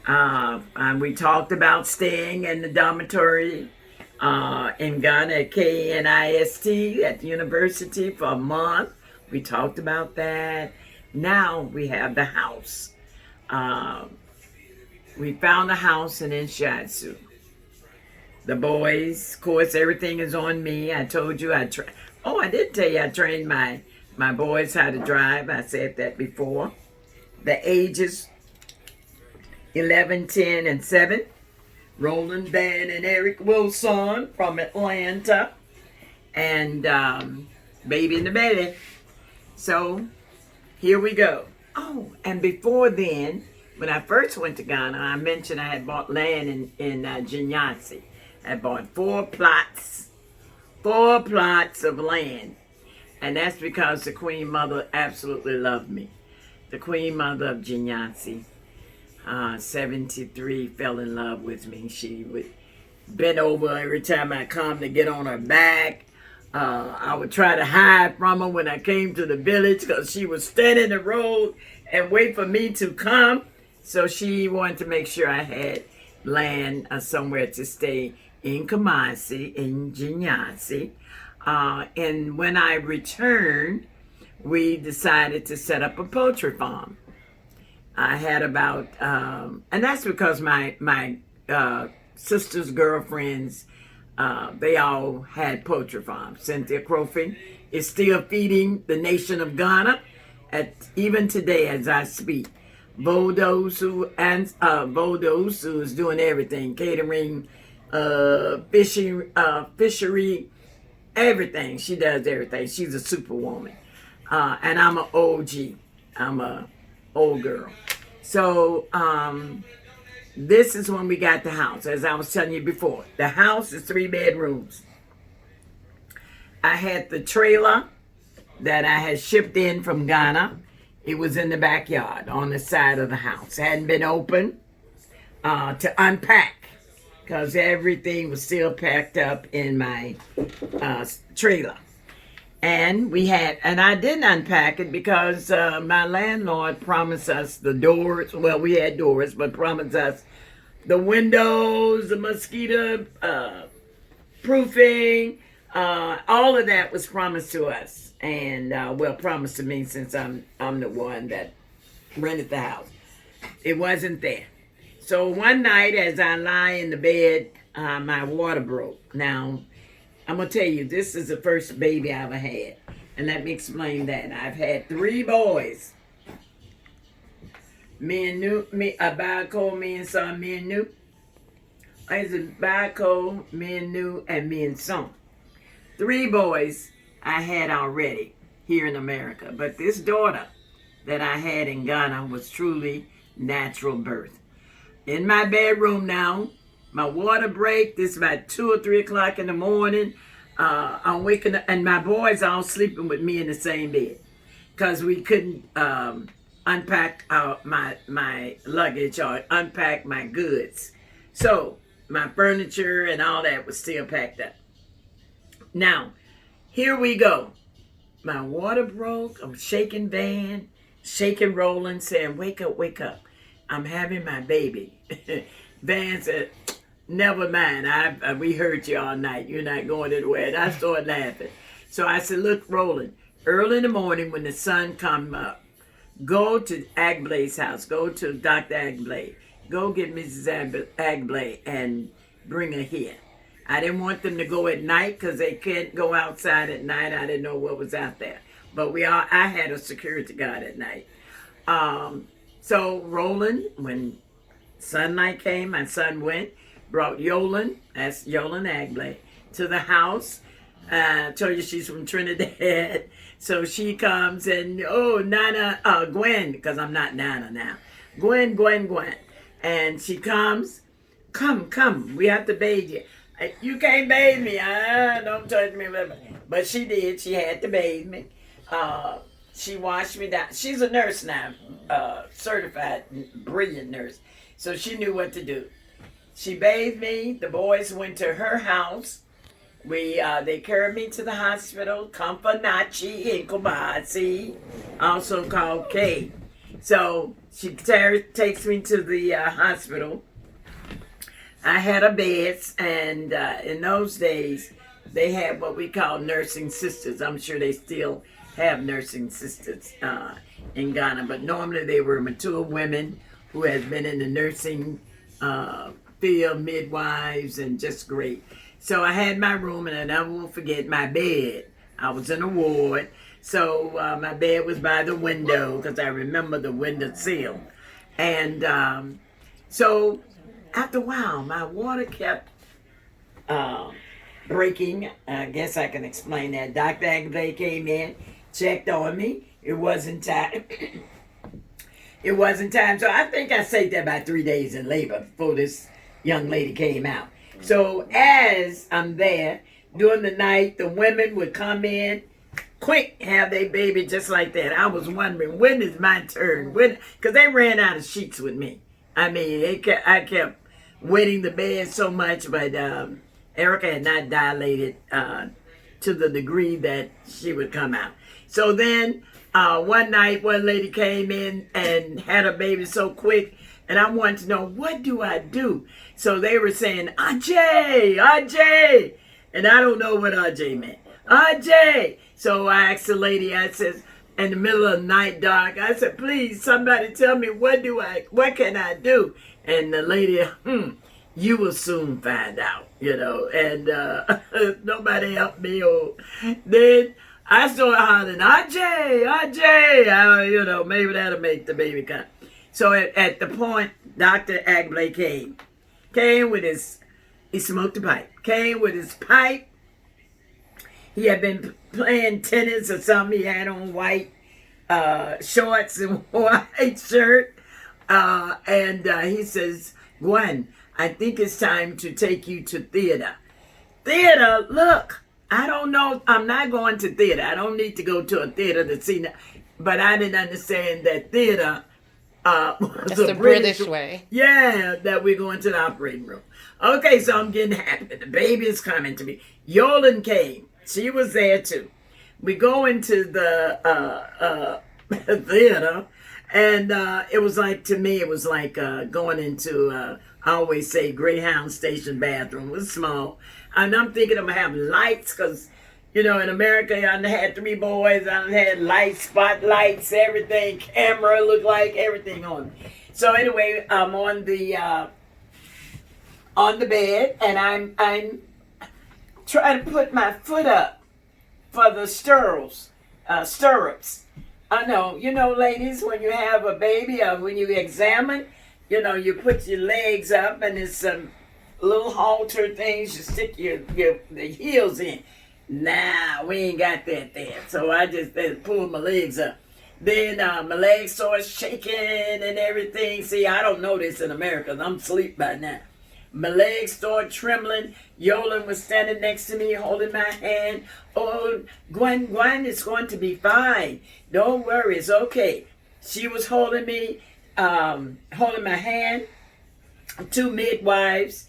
And we talked about staying in the dormitory in Ghana at KNIST at the university for a month. We talked about that. Now we have the house. Um, we found a house in Inshatsu. The boys, of course, everything is on me. I told you Oh, I did tell you I trained my boys how to drive. I said that before. The ages 11, 10, and 7. Roland Van and Eric Wilson from Atlanta. And Baby in the Belly. So here we go. Oh, and before then, when I first went to Ghana, I mentioned I had bought land in Jinyasi. I bought four plots of land. And that's because the Queen Mother absolutely loved me. The Queen Mother of Jinyasi, 73, fell in love with me. She would bend over every time I come to get on her back. I would try to hide from her when I came to the village because she would stand in the road and wait for me to come. So she wanted to make sure I had land somewhere to stay in Kumasi, in Jinyasi. And when I returned, we decided to set up a poultry farm. I had about, and that's because my sister's girlfriends, they all had poultry farms. Cynthia Crofing is still feeding the nation of Ghana, even today as I speak. Vodosu is doing everything, catering, fishery, everything. She does everything. She's a superwoman. And I'm an OG. I'm a old girl. So this is when we got the house, as I was telling you before. The house is 3 bedrooms. I had the trailer that I had shipped in from Ghana. It was in the backyard on the side of the house. It hadn't been opened to unpack because everything was still packed up in my trailer. And I didn't unpack it because my landlord promised us the doors. Well, we had doors, but promised us the windows, the mosquito proofing, all of that was promised to us. And promised to me since I'm the one that rented the house. It wasn't there. So one night as I lie in the bed, my water broke. Now, I'm going to tell you, this is the first baby I ever had. And let me explain that. I've had 3 boys. Abako, me and son, me and New. Is it Abako, me and New, and me and son. 3 boys I had already here in America. But this daughter that I had in Ghana was truly natural birth. In my bedroom now, my water break. This is about 2 or 3 o'clock in the morning. I'm waking up, and my boys all sleeping with me in the same bed because we couldn't unpack my luggage or unpack my goods. So my furniture and all that was still packed up. Now, here we go. My water broke. I'm shaking Van, shaking Roland, saying, "Wake up, wake up. I'm having my baby." Van said, "Never mind. We heard you all night. You're not going anywhere." And I started laughing. So I said, "Look, Roland, early in the morning when the sun come up, go to Agblay's house. Go to Dr. Agblay. Go get Mrs. Agblay and bring her here." I didn't want them to go at night because they can't go outside at night. I didn't know what was out there. But I had a security guard at night. So Roland, when sunlight came, my son went, brought Yolan, that's Yolan Agblay, to the house. I told you she's from Trinidad. So she comes and, Nana, Gwen, because I'm not Nana now. Gwen. And she comes, come, we have to bathe you. You can't bathe me. Don't touch me. But she did. She had to bathe me. She washed me down. She's a nurse now, certified, brilliant nurse. So she knew what to do. She bathed me. The boys went to her house. They carried me to the hospital, Kampanachi in Kumasi, also called K. So she takes me to the hospital. I had a bed, and in those days, they had what we call nursing sisters. I'm sure they still have nursing sisters in Ghana, but normally they were mature women who had been in the nursing field, midwives, and just great. So I had my room, and I never will forget my bed. I was in a ward, so my bed was by the window because I remember the window sill. And so after a while, my water kept breaking. I guess I can explain that. Dr. Agley came in, checked on me. It wasn't time. It wasn't time. So I think I stayed there about 3 days in labor before this young lady came out. So as I'm there, during the night, the women would come in, quick, have their baby just like that. I was wondering, when is my turn? When? Because they ran out of sheets with me. I mean, I kept wetting the bed so much, but Erica had not dilated to the degree that she would come out. So then one night, one lady came in and had a baby so quick, and I wanted to know, what do I do? So they were saying, Ajay, Ajay. And I don't know what Ajay meant. Ajay. So I asked the lady, I said, in the middle of the night, dark, I said, please, somebody tell me, what can I do? And the lady, you will soon find out, and nobody helped me. Then I started hollering, Ajay, Ajay, maybe that'll make the baby come. So at the point, Dr. Agley came with he smoked a pipe, came with his pipe. He had been playing tennis or something. He had on white shorts and white shirt. And he says, Gwen, I think it's time to take you to theater. Theater, look, I don't know. I'm not going to theater. I don't need to go to a theater to see that. But I didn't understand that theater was That's the British way. Yeah, that we're going to the operating room. Okay, so I'm getting happy. The baby is coming to me. Yolan came. She was there too. We go into the theater, and it was like, to me, it was like going into, I always say, Greyhound Station bathroom. It was small. And I'm thinking I'm going to have lights because, in America, I had 3 boys. I had lights, spotlights, everything, camera looked like, everything on. So anyway, I'm on the bed, and I'm trying to put my foot up for the stirrups. I know, ladies, when you have a baby or when you examine, you put your legs up and it's some little halter things you stick the heels in. Nah, we ain't got that there. So I just pulled my legs up. Then my legs started shaking and everything. See, I don't know this in America. I'm asleep by now. My legs started trembling. Yolan was standing next to me, holding my hand. Oh, Gwen, it's going to be fine. Don't worry, it's okay. She was holding me, holding my hand. 2 midwives,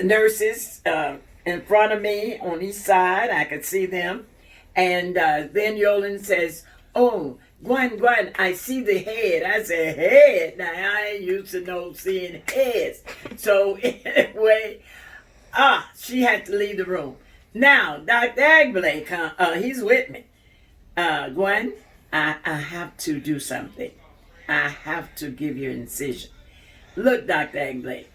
nurses in front of me on each side. I could see them. And then Yolan says, oh, Gwen, I see the head. I said, head? Now, I ain't used to know seeing heads. So, anyway, she had to leave the room. Now, Dr. Agley, he's with me. Gwen, I have to do something. I have to give you an incision. Look, Dr. Agley,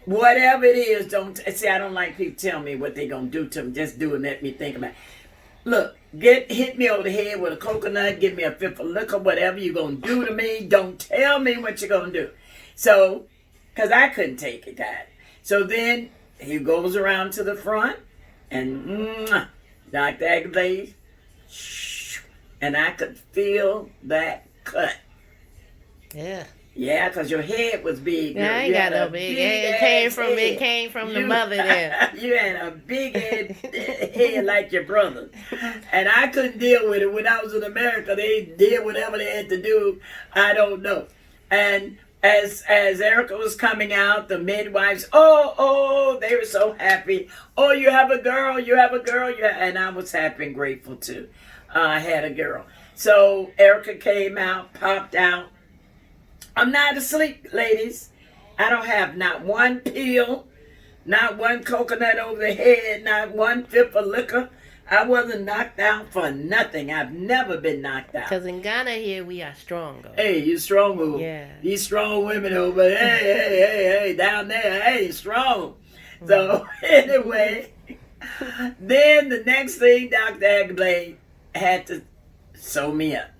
whatever it is, see, I don't like people tell me what they're going to do to me. Just do it and let me think about it. Look, hit me over the head with a coconut, give me a fifth of liquor, whatever you're going to do to me. Don't tell me what you're going to do. So, because I couldn't take it, guys. So then he goes around to the front and Dr. Agley, and I could feel that cut. Yeah. Yeah, because your head was big. Yeah, I ain't got no big head. It came from the mother there. You had a big head like your brother. And I couldn't deal with it. When I was in America, they did whatever they had to do. I don't know. And as Erica was coming out, the midwives, they were so happy. Oh, you have a girl, and I was happy and grateful too. I had a girl. So Erica came out, popped out. I'm not asleep, ladies. I don't have not one pill, not one coconut over the head, not one fifth of liquor. I wasn't knocked out for nothing. I've never been knocked out. Because in Ghana here, we are stronger. Hey, you strong over. Yeah. These strong women over. Hey, down there. Hey, strong. So anyway, then the next thing, Dr. Agblade had to sew me up.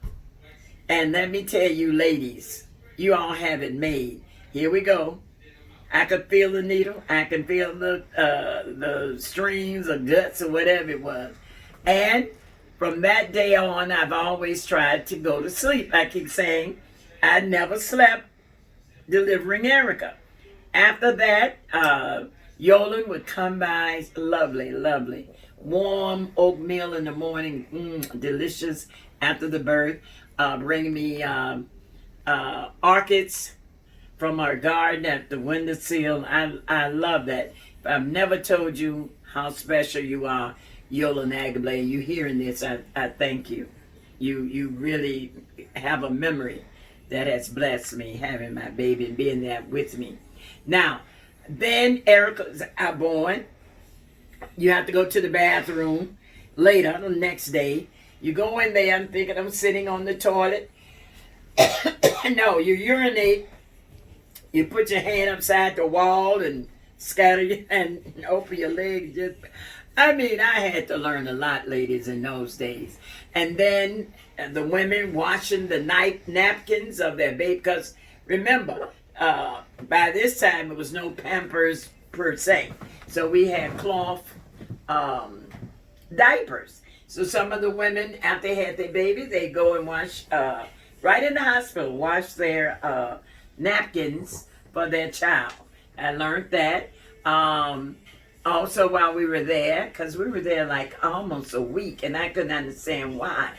And let me tell you, ladies, you all have it made. Here we go. I could feel the needle. I can feel the strings or guts or whatever it was. And from that day on, I've always tried to go to sleep. I keep saying I never slept delivering Erica. After that, Yolan would come by, lovely, lovely. Warm oatmeal in the morning, delicious after the birth. Bringing me orchids from our garden at the windowsill. I love that. I've never told you how special you are, Yolan Agblade. You hearing this, I thank you. You really have a memory that has blessed me, having my baby and being there with me. Now, then Erica's born. You have to go to the bathroom later, the next day. You go in there, I'm thinking I'm sitting on the toilet. No, you urinate. You put your hand upside the wall and scatter and open your legs. I had to learn a lot, ladies, in those days. And then the women washing the napkins of their baby. Because remember, by this time it was no Pampers per se. So we had cloth diapers. So some of the women, after they had their baby, they go and wash, right in the hospital, wash their napkins for their child. I learned that. Also while we were there, because we were there like almost a week, and I couldn't understand why.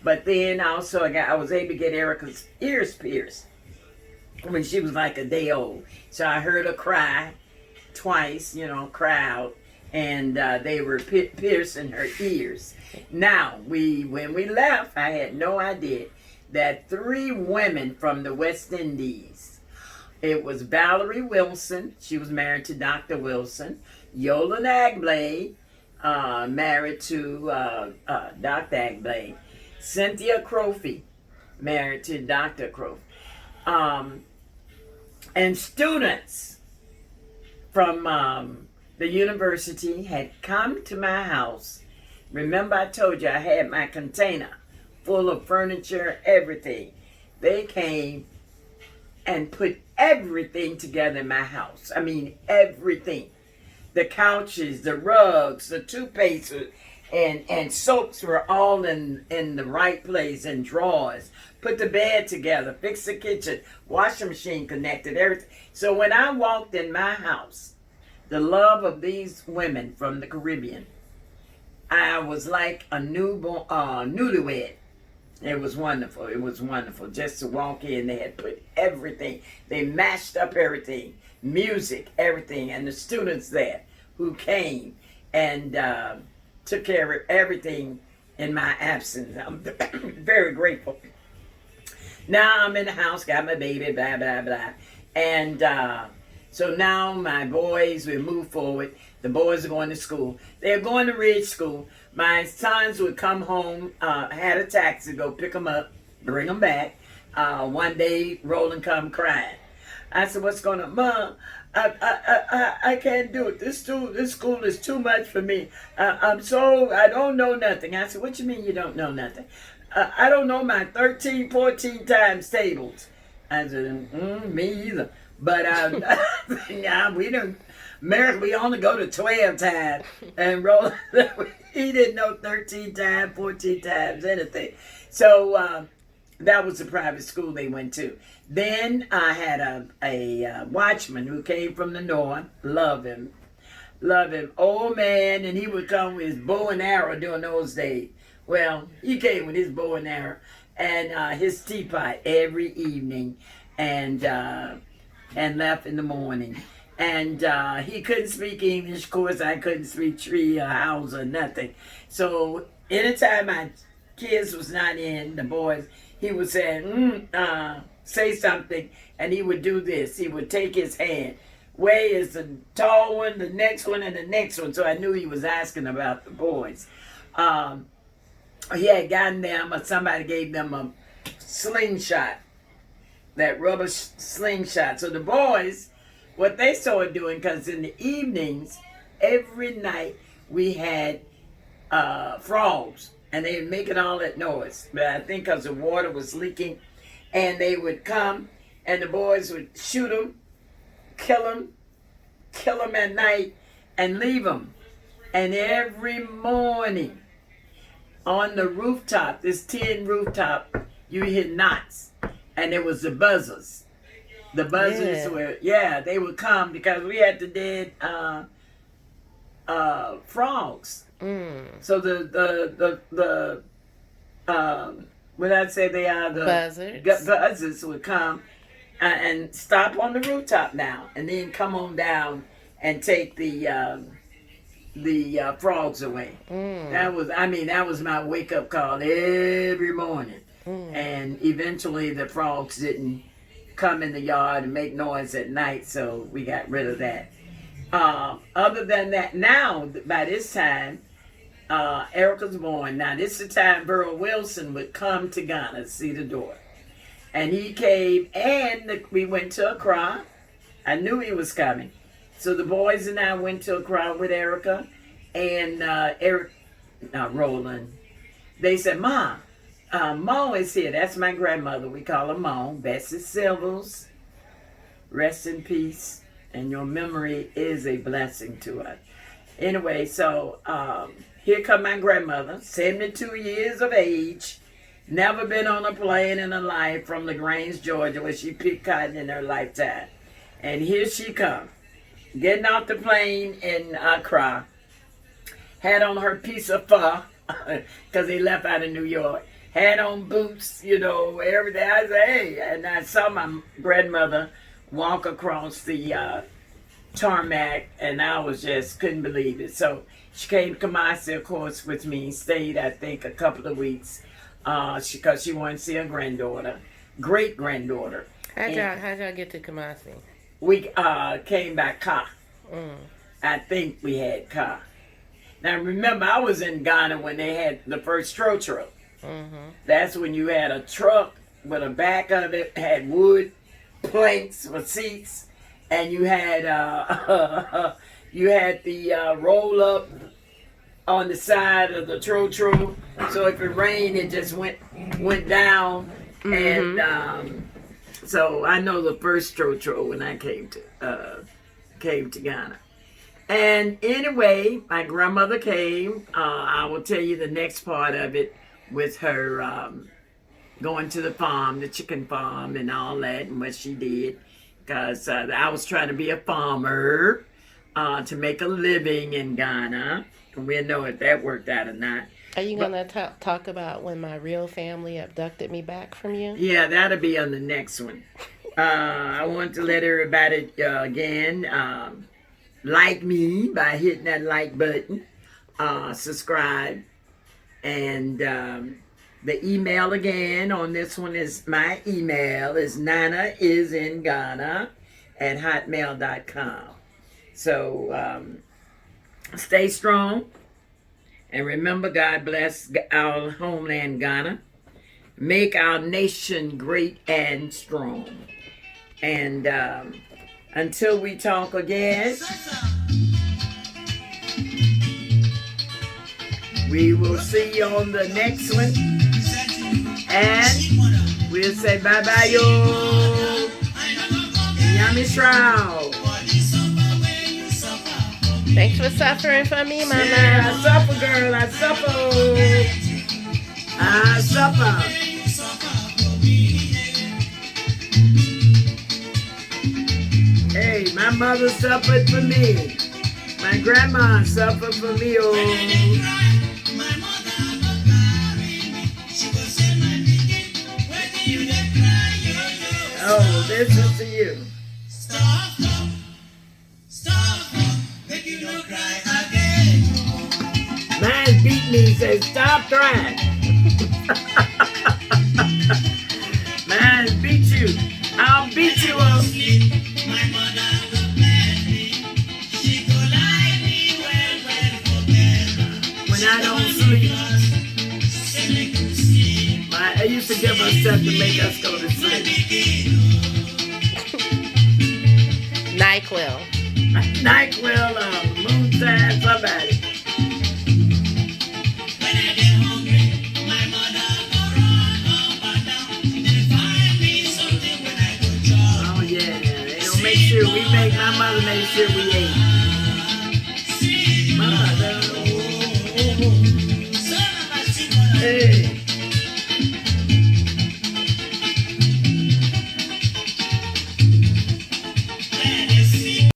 But then also I was able to get Erica's ears pierced when she was like a day old. So I heard her cry twice, cry out, and they were piercing her ears. Now, when we left, I had no idea that 3 women from the West Indies, it was Valerie Wilson, she was married to Dr. Wilson, Yolan Agblade, married to Dr. Agblade, Cynthia Crofy, married to Dr. Crofy, and students from the university had come to my house. Remember I told you I had my container full of furniture, everything. They came and put everything together in my house. Everything. The couches, the rugs, the toothpaste, and soaps were all in the right place, and drawers. Put the bed together, fixed the kitchen, washing machine connected, everything. So when I walked in my house, the love of these women from the Caribbean, I was like a newlywed. It was wonderful. It was wonderful just to walk in. They had put everything. They mashed up everything, music, everything, and the students there who came and took care of everything in my absence. I'm very grateful. Now I'm in the house, got my baby, blah, blah, blah. And so now my boys, we move forward. The boys are going to school. They're going to Ridge School. My sons would come home, had a taxi, go pick them up, bring them back. One day, Roland come crying. I said, what's going on? Mom, I can't do it. This school is too much for me. I don't know nothing. I said, what you mean you don't know nothing? I don't know my 13, 14 times tables. I said, me either. But yeah, we don't. America, we only go to 12 times. And Roland, he didn't know 13 times, 14 times, anything. So that was the private school they went to. Then I had a watchman who came from the north. Love him. Old man, and he would come with his bow and arrow during those days. Well, he came with his bow and arrow and his teapot every evening, and left in the morning. And he couldn't speak English. Of course, I couldn't speak tree or house or nothing. So anytime I kids was not in, the boys, he would say, say something, and he would do this. He would take his hand. Way is the tall one, the next one, and the next one. So I knew he was asking about the boys. He had gotten them, or somebody gave them a slingshot, that rubber slingshot. So the boys, what they started doing, because in the evenings, every night we had frogs, and they would make all that noise. But I think because the water was leaking, and they would come, and the boys would shoot them, kill them at night, and leave them. And every morning on the rooftop, this tin rooftop, you hear knots, and it was the buzzers. The buzzers were, they would come because we had the dead frogs. So the when I say they are the buzzers would come and stop on the rooftop now, and then come on down and take the frogs away. That was my wake up call every morning. And eventually the frogs didn't come in the yard and make noise at night, so we got rid of that. Other than that, now by this time, Erica's born. Now this is the time Burl Wilson would come to Ghana to see the daughter. And he came, and we went to Accra. I knew he was coming. So the boys and I went to Accra with Erica, and Roland. They said, Ma, Mo is here. That's my grandmother. We call her Mo. Bessie Silvers. Rest in peace. And your memory is a blessing to us. Anyway, so here come my grandmother, 72 years of age. Never been on a plane in her life from LaGrange, Georgia, where she picked cotton in her lifetime. And here she comes, getting off the plane in Accra. Had on her piece of fur, because he left out of New York. Had on boots, everything. I said, hey. And I saw my grandmother walk across the tarmac, and I was just couldn't believe it. So she came to Kumasi, of course, with me. Stayed, I think, a couple of weeks. Because she wanted to see her granddaughter, great granddaughter. How'd y'all get to Kumasi? We came by car. I think we had car. Now remember, I was in Ghana when they had the first Trotro. That's when you had a truck with a back of it had wood planks for seats, and you had the roll up on the side of the Trotro, so if it rained, it just went down. And so I know the first Trotro when I came to Ghana. And anyway, my grandmother came. I will tell you the next part of it with her going to the farm, the chicken farm, and all that, and what she did. Because I was trying to be a farmer to make a living in Ghana. We'll know if that worked out or not. Are you going to talk about when my real family abducted me back from you? Yeah, that'll be on the next one. I want to let everybody again like me by hitting that like button, subscribe, and the email again on this one is my email is nanaisingana@hotmail.com. So stay strong, and remember, God bless our homeland Ghana. Make our nation great and strong. And until we talk again, we will see you on the next one. And we'll say bye-bye, yo. Yummy Shroud. Thanks for suffering for me, Mama. Yeah, I suffer, girl. I suffer. I suffer. Hey, my mother suffered for me. My grandma suffered for me, oh. Oh, this is to you. Stop, make you no cry again. Mine beat me, says stop crying. Man, beat you. I'll beat you up. When I don't sleep, I used to give herself to make us go to sleep. NyQuil. NyQuil, moonshine, somebody. Oh yeah, they don't make sure we make. My mother made sure we ate. Mother, hey.